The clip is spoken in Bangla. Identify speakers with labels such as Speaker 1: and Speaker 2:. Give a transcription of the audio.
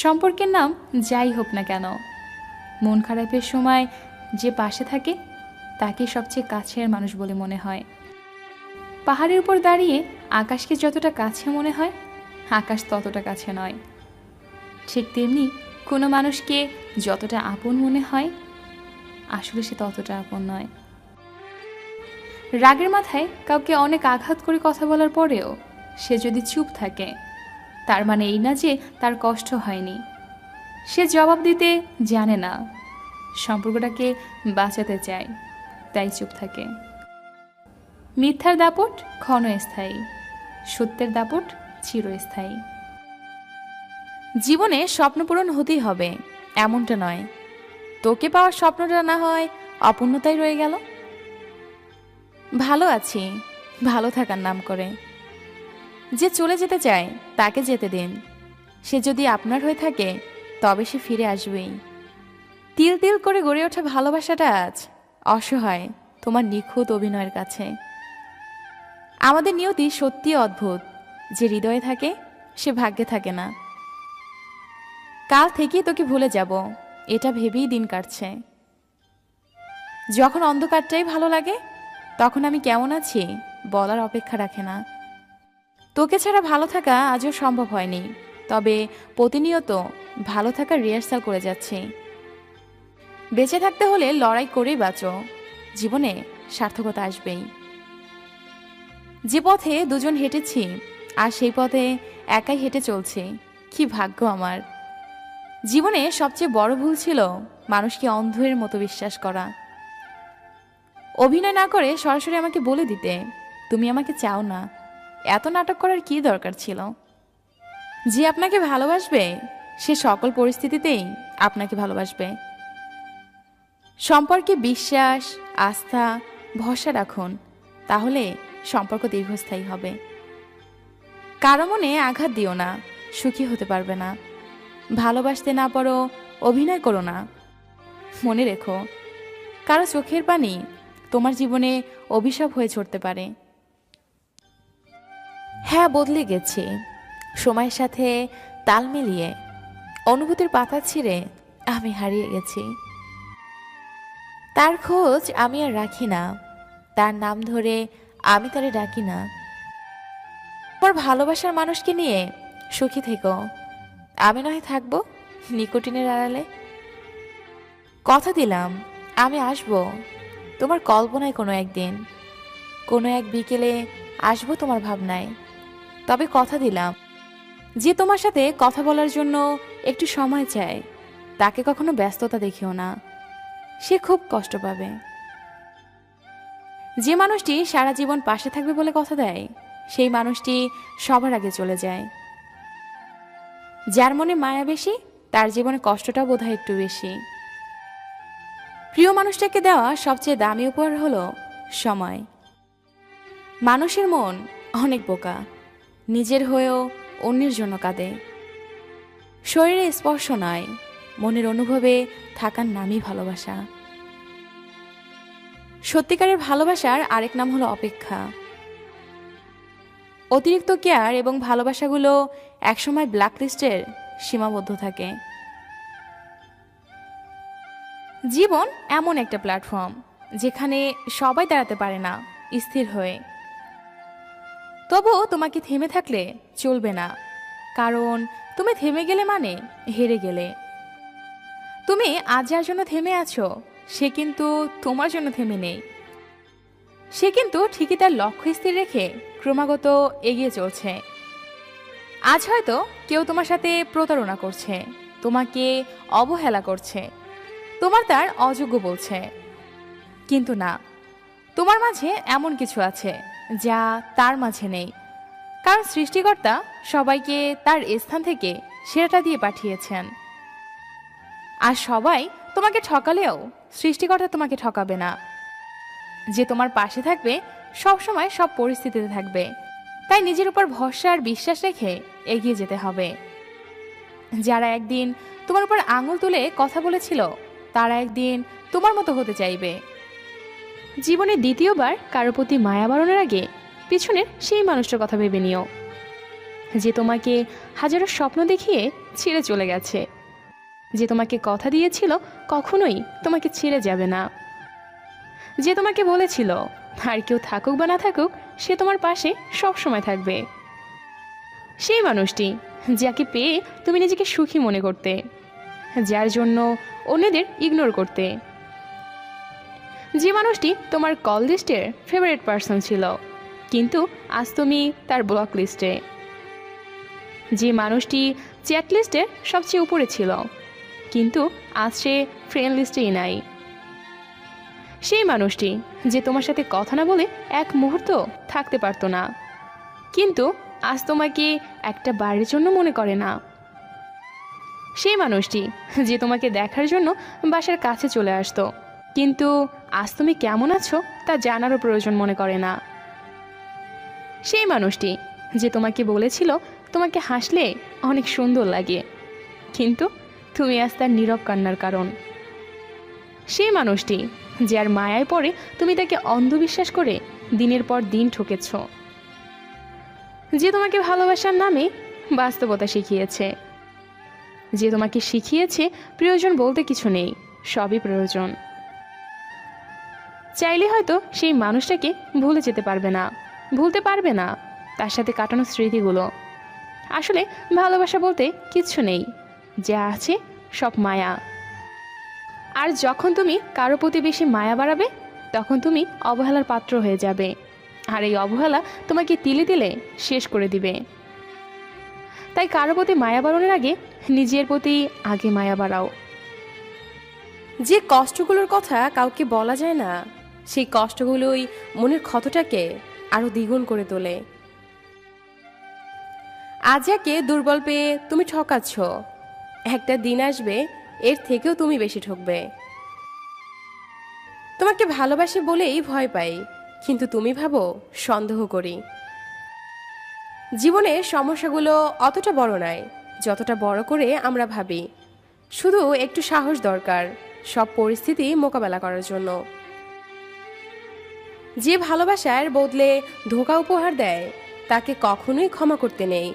Speaker 1: সম্পর্কের নাম যাই হোক না কেন, মন খারাপের সময় যে পাশে থাকে তাকে সবচেয়ে কাছের মানুষ বলে মনে হয়। পাহাড়ের উপর দাঁড়িয়ে আকাশকে যতটা কাছে মনে হয়, আকাশ ততটা কাছে নয়। ঠিক তেমনি কোনো মানুষকে যতটা আপন মনে হয়, আসলে সে ততটা আপন নয়। রাগের মাথায় কাউকে অনেক আঘাত করে কথা বলার পরেও সে যদি চুপ থাকে, তার মানে এই না যে তার কষ্ট হয়নি। সে জবাব দিতে জানে না, সম্পর্কটাকে বাঁচাতে চায়, তাই চুপ থাকে। মিথ্যার দাপট ক্ষণস্থায়ী, সত্যের দাপট চিরস্থায়ী।
Speaker 2: জীবনে স্বপ্ন পূরণ হতেই হবে এমনটা নয়, তোকে পাওয়ার স্বপ্নটা না হয় অপূর্ণতাই রয়ে গেল। ভালো আছি, ভালো থাকার নাম করে। যে চলে যেতে চায় তাকে যেতে দিন। সে যদি আপনার হয়ে থাকে তবে সে ফিরে আসবেই। তিল তিল করে গড়ে ওঠা ভালোবাসাটা আজ অসহায় তোমার নিখুঁত অভিনয়ের কাছে। আমাদের নিয়তি সত্যি অদ্ভুত, যে হৃদয়ে থাকে সে ভাগ্যে থাকে না। কাল থেকেই তোকে ভুলে যাব এটা ভেবেই দিন কাটছে। যখন অন্ধকারটাই ভালো লাগে তখন আমি কেমন আছি বলার অপেক্ষা রাখে না। তোকে ছাড়া ভালো থাকা আজও সম্ভব হয়নি, তবে প্রতিনিয়ত ভালো থাকার রিহার্সাল করে যাচ্ছি। বেঁচে থাকতে হলে লড়াই করেই বাঁচো, জীবনে সার্থকতা আসবেই। যে পথে দুজন হেঁটেছি আর সেই পথে একাই হেঁটে চলছি, কি ভাগ্য আমার। জীবনে সবচেয়ে বড় ভুল ছিল মানুষকে অন্ধের মতো বিশ্বাস করা। অভিনয় না করে সরাসরি আমাকে বলে দিতে তুমি আমাকে চাও না। এত নাটক করার কি দরকার ছিল? যে আপনাকে ভালোবাসবে সে সকল পরিস্থিতিতেই আপনাকে ভালোবাসবে। সম্পর্কে বিশ্বাস, আস্থা, ভরসা রাখুন, তাহলে সম্পর্ক দীর্ঘস্থায়ী হবে। কারো মনে আঘাত দিও না, সুখী হতে পারবে না। ভালোবাসতে না পারো, অভিনয় করো না। মনে রেখো, কারো চোখের পানি তোমার জীবনে অভিশাপ হয়ে ছড়তে পারে। হ্যাঁ, বদলে গেছি সময়ের সাথে তাল মিলিয়ে। অনুভূতির পাতা ছিঁড়ে আমি হারিয়ে গেছি। তার খোঁজ আমি আর রাখি না, তার নাম ধরে আমি তারে ডাকি না। তোমার ভালোবাসার মানুষকে নিয়ে সুখী থেকো, আমি নয় থাকবো নিকোটিনের আড়ালে। কথা দিলাম আমি আসবো তোমার কল্পনায় কোনো একদিন, কোনো এক বিকেলে আসবো তোমার ভাবনায়। তবে কথা দিলাম, যে তোমার সাথে কথা বলার জন্য একটু সময় চায় তাকে কখনো ব্যস্ততা দেখিও না, সে খুব কষ্ট পাবে। যে মানুষটি সারা জীবন পাশে থাকবে বলে কথা দেয়, সেই মানুষটি সবার আগে চলে যায়। যার মনে মায়া বেশি তার জীবনে কষ্টটা বোধহয় একটু বেশি। প্রিয় মানুষটাকে দেওয়া সবচেয়ে দামি উপহার হলো সময়। মানুষের মন অনেক বোকা, নিজের হয়েও অন্যের জন্য কাঁদে। শরীরে স্পর্শ নয়, মনের অনুভবে থাকার নামই ভালোবাসা। সত্যিকারের ভালোবাসার আরেক নাম হলো অপেক্ষা। অতিরিক্ত কেয়ার এবং ভালোবাসাগুলো একসময় ব্ল্যাকলিস্টের সীমাবদ্ধ থাকে। জীবন এমন একটা প্ল্যাটফর্ম যেখানে সবাই দাঁড়াতে পারে না স্থির হয়ে। তবুও তোমাকে থেমে থাকলে চলবে না, কারণ তুমি থেমে গেলে মানে হেরে গেলে। তুমি আজ যার জন্য থেমে আছো সে কিন্তু তোমার জন্য থেমে নেই, সে কিন্তু ঠিকই তার লক্ষ্য স্থির রেখে ক্রমাগত এগিয়ে চলছে। আজ হয়তো কেউ তোমার সাথে প্রতারণা করছে, তোমাকে অবহেলা করছে, তোমার তার অযোগ্য বলছে, কিন্তু না, তোমার মাঝে এমন কিছু আছে যা তার মাঝে নেই। কারণ সৃষ্টিকর্তা সবাইকে তার স্থান থেকে সেরাটা দিয়ে পাঠিয়েছেন। আর সবাই তোমাকে ঠকালেও সৃষ্টিকর্তা তোমাকে ঠকাবে না। যে তোমার পাশে থাকবে সব সময় সব পরিস্থিতিতে থাকবে, তাই নিজের উপর ভরসা আর বিশ্বাস রেখে এগিয়ে যেতে হবে। যারা একদিন তোমার উপর আঙুল তুলে কথা বলেছিল তারা একদিন তোমার মতো হতে চাইবে।
Speaker 1: জীবনে দ্বিতীয়বার কারো প্রতি মায়া বাড়ানোর আগে পিছনের সেই মানুষটার কথা ভেবে নিও,
Speaker 2: যে তোমাকে হাজারো স্বপ্ন দেখিয়ে ছেড়ে চলে গেছে, যে তোমাকে কথা দিয়েছিল কখনোই তোমাকে ছেড়ে যাবে না, যে তোমাকে বলেছিল আর কেউ থাকুক বা না থাকুক সে তোমার পাশে সব সময় থাকবে। সেই মানুষটি যাকে পেয়ে তুমি নিজেকে সুখী মনে করতে, যার জন্য অন্যদের ইগনোর করতে, যে মানুষটি তোমার কল লিস্টের ফেভারিট পার্সন ছিল কিন্তু আজ তুমি তার ব্লক লিস্টে, যে মানুষটি চ্যাট লিস্টের সবচেয়ে উপরে ছিল কিন্তু আজ সে ফ্রেন্ড লিস্টেই নাই, সেই মানুষটি যে তোমার সাথে কথা না বলে এক মুহূর্ত থাকতে পারতো না কিন্তু আজ তোমাকে একটা বারের জন্য মনে করে না, সেই মানুষটি যে তোমাকে দেখার জন্য বাসার কাছে চলে আসতো কিন্তু আজ তুমি কেমন আছো তা জানারও প্রয়োজন মনে করে না, সেই মানুষটি যে তোমাকে বলেছিল তোমাকে হাসলে অনেক সুন্দর লাগে কিন্তু তুমি আজ তার নীরব কান্নার কারণ, সেই মানুষটি যার মায়ায় পড়ে তুমি তাকে অন্ধবিশ্বাস করে দিনের পর দিন ঠকেছ, যে তোমাকে ভালোবাসার নামে বাস্তবতা শিখিয়েছে, যে তোমাকে শিখিয়েছে প্রয়োজন বলতে কিছু নেই, সবই প্রয়োজন। চাইলে হয়তো সেই মানুষটাকে ভুলে যেতে পারবে না, ভুলতে পারবে না তার সাথে কাটানো স্মৃতিগুলো। আসলে ভালোবাসা বলতে কিচ্ছু নেই, যা আছে সব মায়া। আর যখন তুমি কারো প্রতি বেশি মায়া বাড়াবে তখন তুমি অবহেলার পাত্র হয়ে যাবে, আর এই অবহেলা তোমাকে তিলে তিলে শেষ করে দিবে। তাই কারো প্রতি মায়া বাড়ানোর আগে নিজের প্রতি আগে মায়া বাড়াও।
Speaker 3: যে কষ্টগুলোর কথা কাউকে বলা যায় না সেই কষ্টগুলোই মনের ক্ষতটাকে আরো দ্বিগুণ করে তোলে। আজ যাকে দুর্বল পেয়ে তুমি ঠকাচ্ছ, একটা দিন আসবে এর থেকেও তুমি বেশি ঠকবে। তোমাকে ভালোবাসি বলেই ভয় পাই কিন্তু তুমি ভাবো সন্দেহ করি। জীবনের সমস্যাগুলো অতটা বড় নয় যতটা বড় করে আমরা ভাবি, শুধু একটু সাহস দরকার সব পরিস্থিতি মোকাবেলা করার জন্য। যে ভালোবাসার বদলে ধোঁকা উপহার দেয় তাকে কখনোই ক্ষমা করতে নেই।